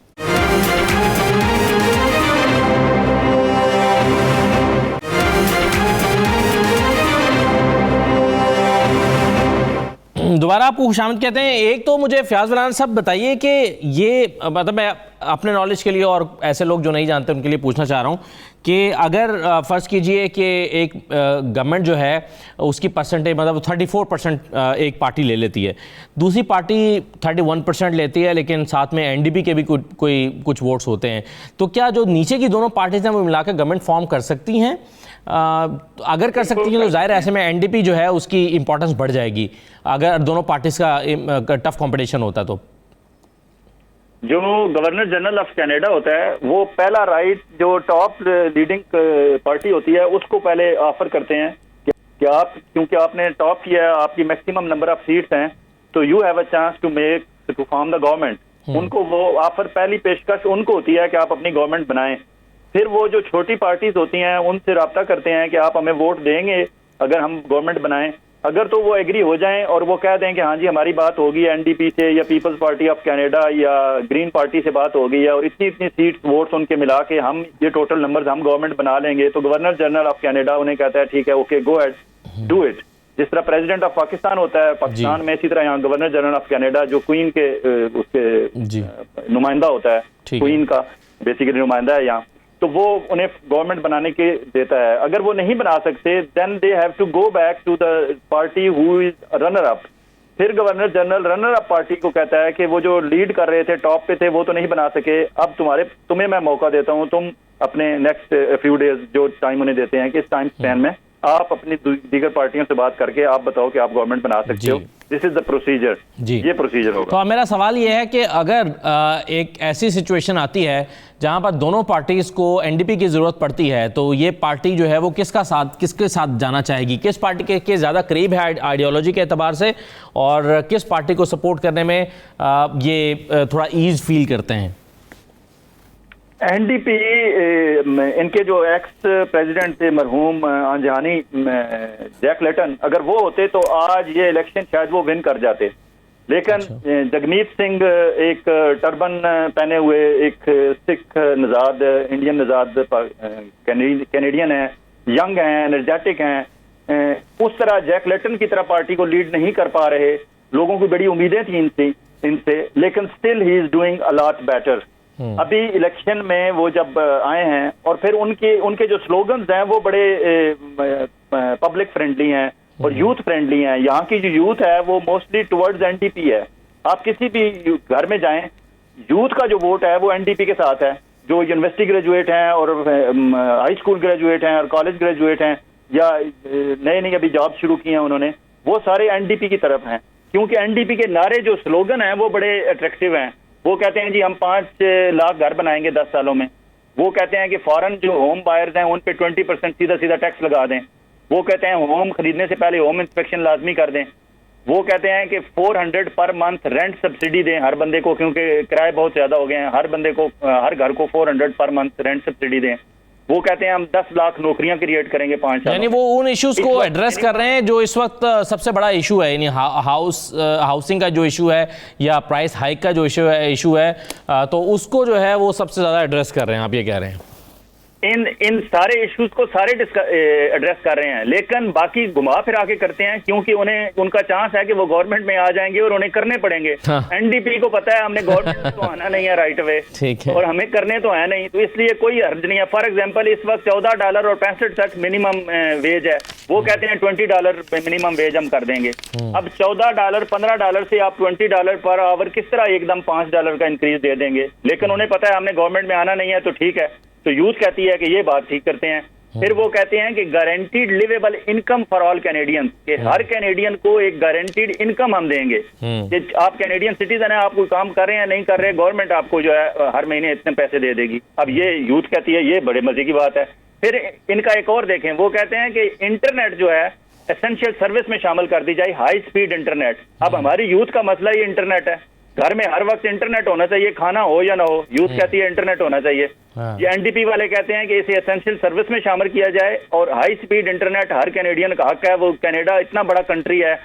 दोबारा आपको खुशामद कहते हैं। एक तो मुझे फयाज वरान साहब बताइए कि ये मतलब मैं अपने नॉलेज के लिए और ऐसे लोग जो नहीं जानते उनके लिए पूछना चाह रहा हूँ कि अगर फ़र्ज़ कीजिए कि एक गवर्नमेंट जो है उसकी परसेंटेज मतलब 34% एक पार्टी ले लेती है, दूसरी पार्टी 31% लेती है, लेकिन साथ में एनडीपी के भी कुछ वोट्स होते हैं, तो क्या जो नीचे की दोनों पार्टीज हैं वो मिलाकर गवर्नमेंट फॉर्म कर सकती हैं? अगर कर सकती हैं तो जाहिर ऐसे में एनडीपी जो है उसकी इंपॉर्टेंस बढ़ जाएगी अगर दोनों पार्टीज का टफ कंपटीशन होता तो। जो गवर्नर जनरल ऑफ कनाडा होता है वो पहला राइट जो टॉप लीडिंग पार्टी होती है उसको पहले ऑफर करते हैं कि आप, क्योंकि आपने टॉप किया है, आपकी मैक्सिमम नंबर ऑफ सीट्स हैं, तो you have a chance to form the government. उनको वो ऑफर, पहली पेशकश उनको होती है कि आप अपनी गवर्नमेंट बनाएं। फिर वो जो छोटी पार्टीज होती हैं उनसे रब्ता करते हैं कि आप हमें वोट देंगे अगर हम गवर्नमेंट बनाएं। अगर तो वो एग्री हो जाएं और वो कह दें कि हाँ जी हमारी बात होगी एनडीपी से या पीपल्स पार्टी ऑफ कनाडा या ग्रीन पार्टी से बात हो गई है और इतनी इतनी सीट्स वोट्स उनके मिला के हम ये टोटल नंबर्स हम गवर्नमेंट बना लेंगे, तो गवर्नर जनरल ऑफ कनाडा उन्हें कहता है ठीक है, okay, go ahead, do it. जिस तरह प्रेसिडेंट ऑफ पाकिस्तान होता है पाकिस्तान में, इसी तरह यहाँ गवर्नर जनरल ऑफ कनाडा जो क्वीन के उसके नुमाइंदा होता है, क्वीन का बेसिकली नुमाइंदा है यहाँ, तो वो उन्हें गवर्नमेंट बनाने के देता है। अगर वो नहीं बना सकते then they have to go back to the party who is runner up. फिर governor general runner up party को कहता है कि वो जो लीड कर रहे थे, टॉप पे थे, वो तो नहीं बना सके, अब तुम्हें मैं मौका देता हूं, तुम अपने नेक्स्ट फ्यू डेज जो टाइम उन्हें देते हैं कि इस टाइम स्पैन में आप अपनी दीगर पार्टियों से बात करके आप बताओ कि आप गवर्नमेंट बना सकते हो। This is the procedure. ये प्रोसीजर होगा। तो मेरा सवाल ये है कि अगर एक ऐसी सिचुएशन आती है जहां पर दोनों पार्टीज को एनडीपी की जरूरत पड़ती है, तो ये पार्टी जो है वो किसके साथ जाना चाहेगी? किस पार्टी के ज़्यादा करीब है आइडियोलॉजी के एतबार से, और किस पार्टी को सपोर्ट करने में ये थोड़ा ईज फील करते हैं? एनडीपी, इनके जो एक्स प्रेसिडेंट थे मरहूम आंजहानी जैक लेटन, अगर वो होते तो आज ये इलेक्शन शायद वो विन कर जाते। लेकिन जगमीत सिंह एक टर्बन पहने हुए एक सिख नजाद, इंडियन नजाद कैनेडियन है, यंग हैं, एनर्जेटिक हैं, उस तरह जैक लेटन की तरह पार्टी को लीड नहीं कर पा रहे। लोगों की बड़ी उम्मीदें थी इनसे, लेकिन still he is doing a lot better. अभी इलेक्शन में वो जब आए हैं और फिर उनके जो स्लोगन्स हैं वो बड़े पब्लिक फ्रेंडली हैं और यूथ फ्रेंडली हैं। यहाँ की जो यूथ है वो मोस्टली टुवर्ड्स एनडीपी है। आप किसी भी घर में जाएं, यूथ का जो वोट है वो एनडीपी के साथ है। जो यूनिवर्सिटी ग्रेजुएट हैं और हाई स्कूल ग्रेजुएट हैं और कॉलेज ग्रेजुएट हैं या नई अभी जॉब शुरू की हैं उन्होंने, वो सारे एनडीपी की तरफ हैं, क्योंकि एनडीपी के नारे जो स्लोगन हैं वो बड़े अट्रैक्टिव हैं। वो कहते हैं जी हम 5 लाख घर बनाएंगे 10 सालों में। वो कहते हैं कि फॉरेन जो होम बायर्स हैं उन पे 20% सीधा टैक्स लगा दें। वो कहते हैं होम खरीदने से पहले होम इंस्पेक्शन लाजमी कर दें। वो कहते हैं कि 400 पर मंथ रेंट सब्सिडी दें हर बंदे को, क्योंकि किराए बहुत ज्यादा हो गए हैं, हर बंदे को, हर घर को 400 पर मंथ रेंट सब्सिडी दें। वो कहते हैं हम 10 लाख नौकरियां क्रिएट करेंगे 5 साल। यानी वो उन इश्यूज को एड्रेस कर रहे हैं जो इस वक्त सबसे बड़ा इशू है, यानी हाउसिंग का जो इशू है या प्राइस हाइक का जो इशू है, तो उसको जो है वो सबसे ज़्यादा एड्रेस कर रहे हैं, आप ये कह रहे हैं। इन सारे इश्यूज को सारे एड्रेस कर रहे हैं, लेकिन बाकी घुमा फिरा के करते हैं, क्योंकि उनका चांस है कि वो गवर्नमेंट में आ जाएंगे और उन्हें करने पड़ेंगे। हाँ। एनडीपी को पता है हमने गवर्नमेंट तो आना नहीं है राइट वे, ठीक है, और हमें करने तो है नहीं, तो इसलिए कोई हर्ज नहीं है। फॉर एग्जाम्पल इस वक्त $14 और 65 मिनिमम वेज है, वो कहते हैं $20 मिनिमम वेज हम कर देंगे। अब $14 $15 से आप $20 पर आवर किस तरह एकदम $5 का इंक्रीज दे देंगे? लेकिन उन्हें पता है हमने गवर्नमेंट में आना नहीं है, तो ठीक है, तो यूथ कहती है कि ये बात ठीक करते हैं। फिर वो कहते हैं कि guaranteed livable income for all Canadians, कि हर कैनेडियन को एक गारंटीड इनकम हम देंगे कि आप कैनेडियन सिटीजन है, आप कोई काम कर रहे हैं नहीं कर रहे, गवर्नमेंट आपको जो है हर महीने इतने पैसे दे देगी। अब ये यूथ कहती है ये बड़े मजे की बात है। फिर इनका एक और देखें, वो कहते हैं कि इंटरनेट जो है एसेंशियल सर्विस में शामिल कर दी जाए, हाई स्पीड इंटरनेट। अब हमारी यूथ का मसला ही इंटरनेट है, घर में हर वक्त इंटरनेट होना चाहिए, खाना हो या ना हो, यूथ कहती है इंटरनेट होना चाहिए। ये एनडीपी वाले कहते हैं कि इसे एसेंशियल सर्विस में शामिल किया जाए, और हाई स्पीड इंटरनेट हर कैनेडियन का हक है। वो कनाडा इतना बड़ा कंट्री है,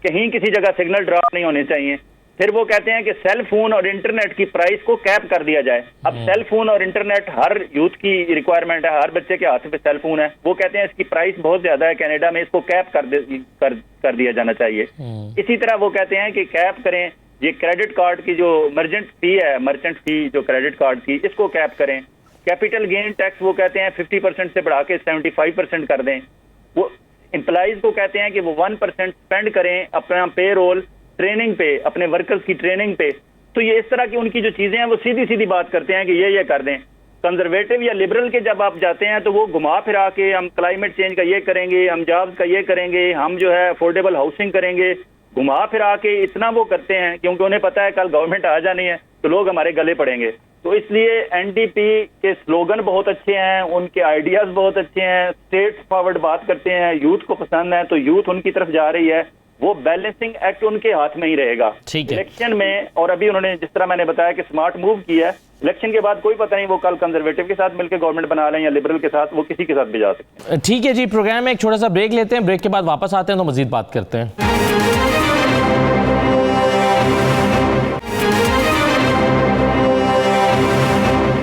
कहीं किसी जगह सिग्नल ड्रॉप नहीं होने चाहिए। फिर वो कहते हैं कि सेल फोन और इंटरनेट की प्राइस को कैप कर दिया जाए। अब सेल फोन और इंटरनेट हर यूथ की रिक्वायरमेंट है, हर बच्चे के हाथ में सेल फोन है। वो कहते हैं इसकी प्राइस बहुत ज्यादा है कनाडा में, इसको कैप कर दिया जाना चाहिए। इसी तरह वो कहते हैं कि कैप करें ये क्रेडिट कार्ड की जो मर्चेंट फी जो क्रेडिट कार्ड की, इसको कैप करें। कैपिटल गेन टैक्स वो कहते हैं 50% से बढ़ा के 75% कर दें। वो एम्प्लॉइज को कहते हैं कि वो 1% स्पेंड करें अपना पे रोल ट्रेनिंग पे, अपने वर्कर्स की ट्रेनिंग पे। तो ये इस तरह की उनकी जो चीजें हैं वो सीधी सीधी बात करते हैं कि ये कर दें। कंजर्वेटिव या लिबरल के जब आप जाते हैं तो वो घुमा फिरा के हम क्लाइमेट चेंज का ये करेंगे, हम जॉब्स का ये करेंगे, हम जो है अफोर्डेबल हाउसिंग करेंगे, घुमा फिरा के इतना वो करते हैं, क्योंकि उन्हें पता है कल गवर्नमेंट आ जानी है तो लोग हमारे गले पड़ेंगे। तो इसलिए एनडीपी के स्लोगन बहुत अच्छे हैं, उनके आइडियाज बहुत अच्छे हैं, स्टेट फॉरवर्ड बात करते हैं, यूथ को पसंद है, तो यूथ उनकी तरफ जा रही है। वो बैलेंसिंग एक्ट उनके हाथ में ही रहेगा इलेक्शन में। और अभी उन्होंने जिस तरह मैंने बताया कि स्मार्ट मूव किया है, इलेक्शन के बाद कोई पता नहीं वो कल कंजर्वेटिव के साथ मिलकर गवर्नमेंट बना लें या लिबरल के साथ, वो किसी के साथ भी जा सकते हैं। ठीक है जी, प्रोग्राम में एक छोटा सा ब्रेक लेते हैं, ब्रेक के बाद वापस आते हैं तो मजीद बात करते हैं।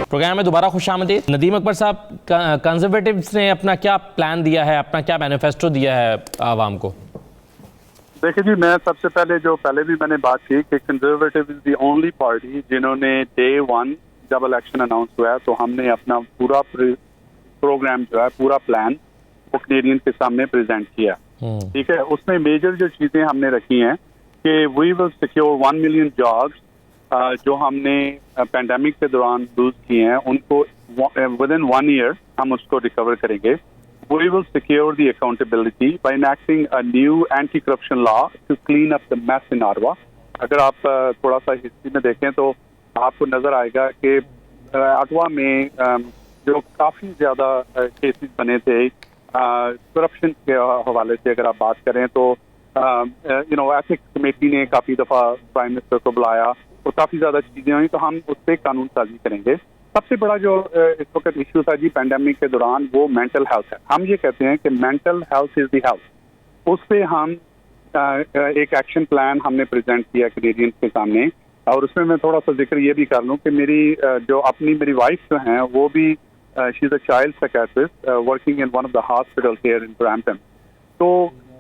प्रोग्राम में दोबारा खुशामदीद। नदीम अकबर साहब, कंजर्वेटिव्स ने अपना क्या प्लान दिया है, अपना क्या मैनिफेस्टो दिया है आवाम को? देखिए जी, मैं सबसे पहले भी मैंने बात की कि conservative is the only party जिन्होंने डे 1 जब इलेक्शन अनाउंस हुआ है तो हमने अपना पूरा प्रोग्राम जो है, पूरा प्लान वो कैनेडियन के सामने प्रेजेंट किया। ठीक है, उसमें मेजर जो चीजें हमने रखी हैं कि we will secure 1 million jobs जो हमने पैंडेमिक के दौरान लूज किए हैं, उनको विद इन 1 ईयर हम उसको रिकवर करेंगे। We will secure the accountability by enacting a new anti-corruption law to clean up the mess in Ottawa. अगर आप थोड़ा सा हिस्ट्री में देखें तो आपको नजर आएगा कि ऑटवा में जो काफी ज्यादा केसेस बने थे करप्शन के हवाले से, अगर आप बात करें तो एथिक्स कमेटी ने काफी दफा प्राइम मिनिस्टर को बुलाया और काफी ज्यादा चीजें हुई, तो हम उस पर कानून साजी करेंगे। सबसे बड़ा जो इस वक्त इश्यू था जी पैंडेमिक के दौरान, वो मेंटल हेल्थ है। हम ये कहते हैं कि mental health is the health. उस पे हम एक एक्शन प्लान हमने प्रेजेंट किया कैनेडियंस के सामने, और उसमें मैं थोड़ा सा जिक्र ये भी कर लूँ कि मेरी वाइफ जो हैं वो भी she is a child psychiatrist working in one of the hospital here in Brampton. तो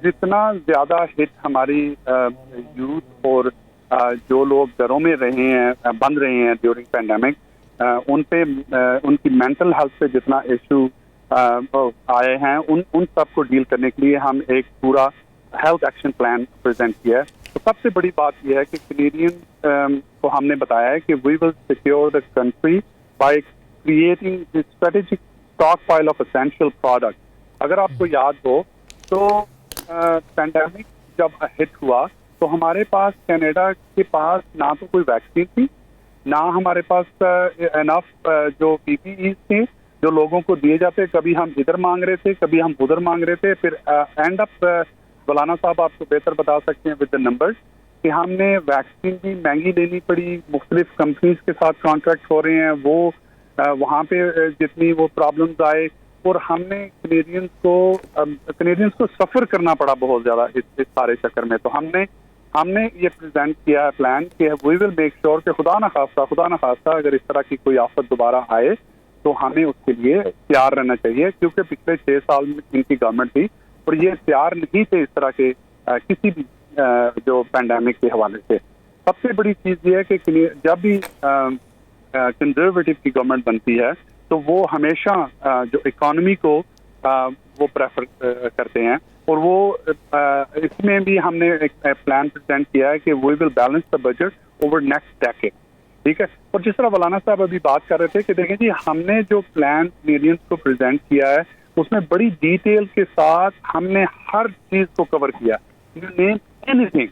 जितना ज्यादा हिट हमारी यूथ और जो लोग घरों में रहे हैं, बंद रहे हैं ड्यूरिंग पैंडेमिक, उन पे उनकी मेंटल हेल्थ पे जितना इशू आए हैं उन सब को डील करने के लिए हम एक पूरा हेल्थ एक्शन प्लान प्रेजेंट किया है। तो सबसे बड़ी बात यह है कि कैनेडियन को हमने बताया है कि we will secure the country by creating the strategic stockpile of essential product. अगर आपको याद हो तो पैंडेमिक जब हिट हुआ तो हमारे पास कनाडा के पास ना तो कोई वैक्सीन थी, ना हमारे पास एनफ जो पीपीई थे जो लोगों को दिए जाते। कभी हम इधर मांग रहे थे, कभी हम उधर मांग रहे थे, फिर एंड अप मौलाना साहब आपको बेहतर बता सकते हैं विद द नंबर्स कि हमने वैक्सीन भी महंगी लेनी पड़ी, मुख्तलिफ कंपनीज के साथ कॉन्ट्रैक्ट हो रहे हैं, वो वहाँ पे जितनी वो प्रॉब्लम्स आए, और हमने कनेडियंस को सफ़र करना पड़ा बहुत ज़्यादा इस सारे चक्कर में। तो हमने ये प्रेजेंट किया है प्लान कि वी विल मेक श्योर कि खुदा न खास्ता अगर इस तरह की कोई आफत दोबारा आए तो हमें उसके लिए तैयार रहना चाहिए, क्योंकि पिछले 6 साल में इनकी गवर्नमेंट थी और ये तैयार नहीं थे इस तरह के किसी भी जो पैंडेमिक के हवाले से। सबसे बड़ी चीज़ ये है कि जब भी कंजर्वेटिव की गवर्नमेंट बनती है तो वो हमेशा जो इकोनॉमी को वो प्रेफर करते हैं, और वो इसमें भी हमने एक प्लान प्रेजेंट किया है कि we will balance the budget over next decade, ठीक है। और जिस तरह मौलाना साहब अभी बात कर रहे थे कि देखें जी, हमने जो प्लान कैनेडियंस को प्रेजेंट किया है उसमें बड़ी डिटेल के साथ हमने हर चीज को कवर किया, you name anything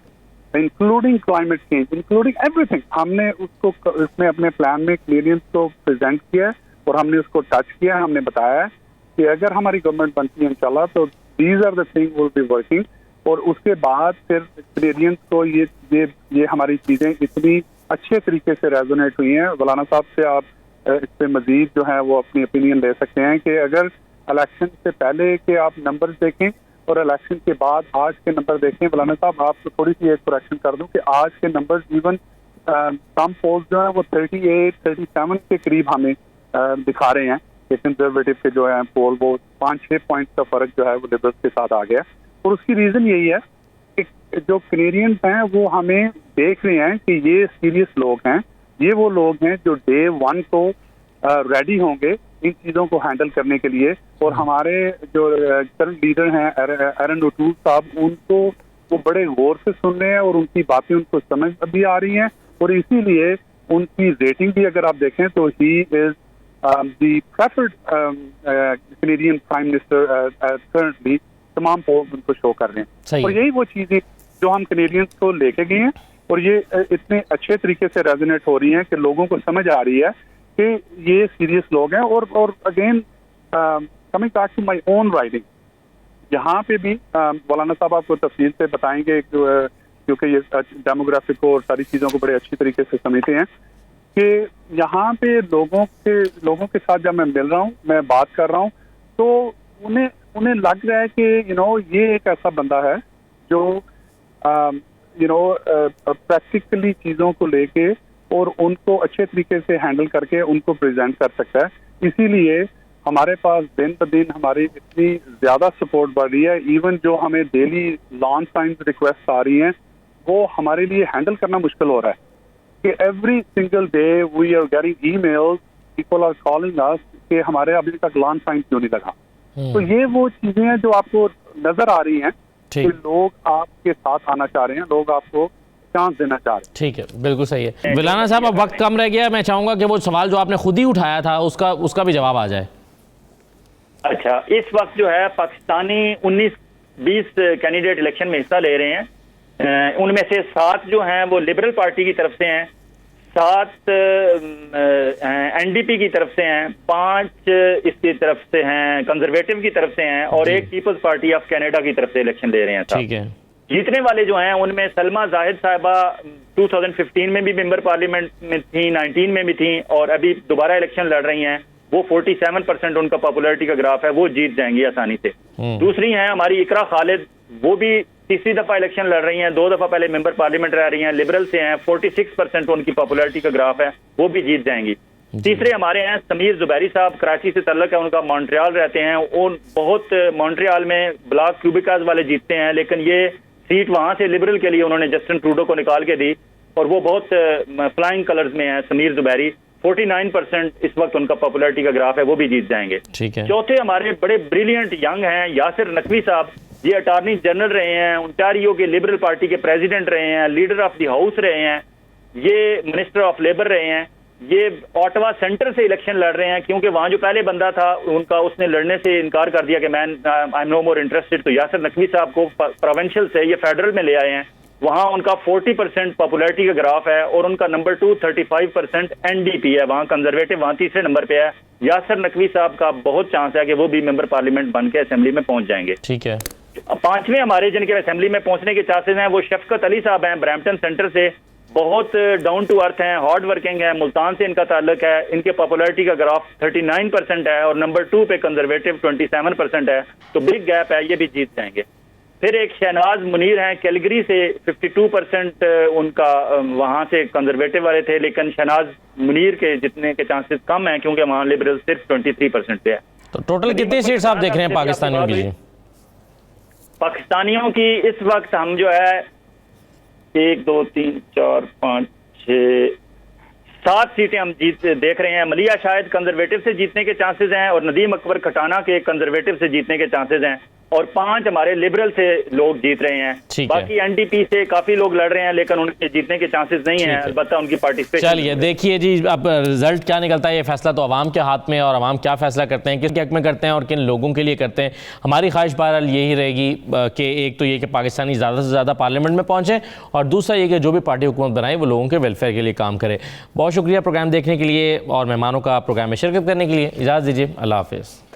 including climate change, including everything, हमने उसको इसमें अपने प्लान में कैनेडियंस को प्रेजेंट किया है और हमने उसको टच किया। हमने बताया कि अगर हमारी गवर्नमेंट बनती है इंशाल्लाह तो these are the thing will be working, और उसके बाद फिर कैनेडियंस को ये हमारी चीजें इतनी अच्छे तरीके से रेजोनेट हुई हैं। मौलाना साहब से आप इस पे मजीद जो है वो अपनी ओपिनियन ले सकते हैं कि अगर इलेक्शन से पहले के आप नंबर देखें और इलेक्शन के बाद आज के नंबर देखें, मौलाना साहब आपको थोड़ी सी एक करेक्शन कर दूं कि आज के नंबर्स इवन सम पोल्स जो है वो 38-37 के करीब हमें दिखा रहे हैं कि कंजर्वेटिव के जो है पोल वो 5-6 पॉइंट का फर्क जो है वो लिबरल्स के साथ आ गया। और उसकी रीजन यही है कि जो कैनेडियंस हैं वो हमें देख रहे हैं कि ये सीरियस लोग हैं, ये वो लोग हैं जो डे 1 को रेडी होंगे इन चीज़ों को हैंडल करने के लिए। और हमारे जो करंट लीडर हैं एरन ओटूल साहब, उनको वो बड़े गौर से सुन रहे हैं और उनकी बातें उनको समझ भी आ रही हैं, और इसीलिए उनकी रेटिंग भी अगर आप देखें तो he is the preferred Canadian prime minister currently, तमाम पोल्स उनको शो कर रहे हैं। और यही वो चीज़ें जो हम कैनेडियंस को लेके गए हैं, और ये इतने अच्छे तरीके से रेजोनेट हो रही हैं कि लोगों को समझ आ रही है कि ये सीरियस लोग हैं। और again coming back to my own riding, यहाँ पे भी मौलाना साहब आपको तफसील से बताएंगे क्योंकि ये डेमोग्राफिक को और सारी चीज़ों को बड़े अच्छी तरीके से समझते हैं कि यहाँ पे लोगों के साथ जब मैं मिल रहा हूँ, मैं बात कर रहा हूँ, तो उन्हें लग रहा है कि ये एक ऐसा बंदा है जो प्रैक्टिकली चीज़ों को लेके और उनको अच्छे तरीके से हैंडल करके उनको प्रेजेंट कर सकता है। इसीलिए हमारे पास दिन ब दिन हमारी इतनी ज़्यादा सपोर्ट बढ़ रही है। इवन जो हमें डेली लॉन्च टाइम रिक्वेस्ट आ रही हैं वो हमारे लिए हैंडल करना मुश्किल हो रहा है कि every single day we are getting emails, people are calling us कि हमारे अभी तक लॉन्च टाइम क्यों नहीं लगा। तो ये वो चीज़ें हैं जो आपको नज़र आ रही हैं कि लोग आपके साथ आना चाह रहे हैं, लोग आपको चांस देना चाह रहे हैं। ठीक है, बिल्कुल सही है। मौलाना साहब अब वक्त कम रह गया, मैं चाहूँगा कि वो सवाल जो आपने खुद ही उठाया था उसका भी जवाब आ जाए। अच्छा, इस वक्त जो है पाकिस्तानी 19-20 कैंडिडेट इलेक्शन में हिस्सा ले रहे हैं, उनमें से 7 जो हैं वो लिबरल पार्टी की तरफ से हैं, 7 एनडीपी की तरफ से हैं, 5 इसकी तरफ से हैं कंजर्वेटिव की तरफ से हैं, और 1 पीपल्स पार्टी ऑफ कनाडा की तरफ से इलेक्शन ले रहे हैं। ठीक है। जीतने वाले जो हैं उनमें सलमा जाहिद साहिबा 2015 में भी मेंबर पार्लियामेंट में थी, 19 में भी थी, और अभी दोबारा इलेक्शन लड़ रही हैं। वो 47% उनका पॉपुलैरिटी का ग्राफ है, वो जीत जाएंगी आसानी से। दूसरी हैं हमारी इकरा खालिद, वो भी तीसरी दफा इलेक्शन लड़ रही हैं, 2 दफा पहले मेंबर पार्लियामेंट रह रही हैं, लिबरल से हैं, 46% उनकी पॉपुलैरिटी का ग्राफ है, वो भी जीत जाएंगी। तीसरे हमारे हैं समीर जुबैरी साहब, कराची से तल्लक है उनका, मॉन्ट्रियल रहते हैं, वो बहुत मॉन्ट्रियल में ब्लॉक क्यूबिकल्स वाले जीतते हैं, लेकिन ये सीट वहां से लिबरल के लिए उन्होंने जस्टिन ट्रूडो को निकाल के दी, और वो बहुत फ्लाइंग कलर्स में है समीर जुबैरी। 49% इस वक्त उनका पॉपुलैरिटी का ग्राफ है, वो भी जीत जाएंगे। ठीक है। चौथे हमारे बड़े ब्रिलियंट यंग हैं यासिर नकवी साहब, ये अटॉर्नी जनरल रहे हैं, ओंटारियो के लिबरल पार्टी के प्रेसिडेंट रहे हैं, लीडर ऑफ द हाउस रहे हैं, ये मिनिस्टर ऑफ लेबर रहे हैं, ये ऑटवा सेंटर से इलेक्शन लड़ रहे हैं, क्योंकि वहां जो पहले बंदा था उनका उसने लड़ने से इनकार कर दिया कि मैं I am no more interested. तो यासिर नकवी साहब को प्रोविंशियल से ये फेडरल में ले आए हैं, वहां उनका 40% पॉपुलैरिटी का ग्राफ है, और उनका नंबर 2 35% एनडीपी है, वहां कंजर्वेटिव वहां तीसरे नंबर पे है। यासिर नकवी साहब का बहुत चांस है कि वो भी मेंबर पार्लियामेंट बन के असेंबली में पहुंच जाएंगे। ठीक है। पांचवें हमारे जिनके असेंबली में पहुंचने के चांसेस हैं वो शफकत अली साहब हैं, ब्रैम्पटन सेंटर से, बहुत डाउन टू अर्थ हैं, हार्ड वर्किंग है, मुल्तान से इनका ताल्लुक है, इनके पॉपुलैरिटी का ग्राफ 39% है और नंबर 2 पे कंजर्वेटिव 27% है, तो बिग गैप है, ये भी जीत जाएंगे। फिर एक शहनाज मुनीर हैं कैलगरी से, 52% उनका वहां से कंजर्वेटिव वाले थे, लेकिन शहनाज मुनीर के जितने के चांसेस कम हैं क्योंकि वहां लिबरल सिर्फ 23% पे है। तो टोटल कितनी सीट्स आप देख रहे हैं पाकिस्तानियों की? जी, पाकिस्तानियों की इस वक्त हम जो है 1 2 3 4 5 6 7 सीटें हम देख रहे हैं। मलिया शायद कंजर्वेटिव से जीतने के चांसेस हैं और नदीम अकबर खटाना के कंजर्वेटिव से जीतने के चांसेस हैं और 5 हमारे लिबरल से लोग जीत रहे हैं। बाकी एनडीपी से काफी लोग लड़ रहे हैं लेकिन उनके जीतने के चांसेस नहीं है, अलबत्ता उनकी पार्टिसिपेशन। चलिए देखिए जी, अब रिजल्ट क्या निकलता है, ये फैसला तो अवाम के हाथ में है और अवाम क्या फैसला करते हैं, किसके हक में करते हैं और किन लोगों के लिए करते हैं। हमारी ख्वाहिश बहरहाल यही रहेगी कि एक तो ये कि पाकिस्तानी ज़्यादा से ज़्यादा पार्लियामेंट में पहुँचे और दूसरा ये कि जो भी पार्टी हुकूमत बनाए वो लोगों के वेलफेयर के लिए काम करे। बहुत शुक्रिया प्रोग्राम देखने के लिए और मेहमानों का प्रोग्राम में शिरकत करने के लिए। इजाज़त दीजिए, अल्लाह हाफिज़।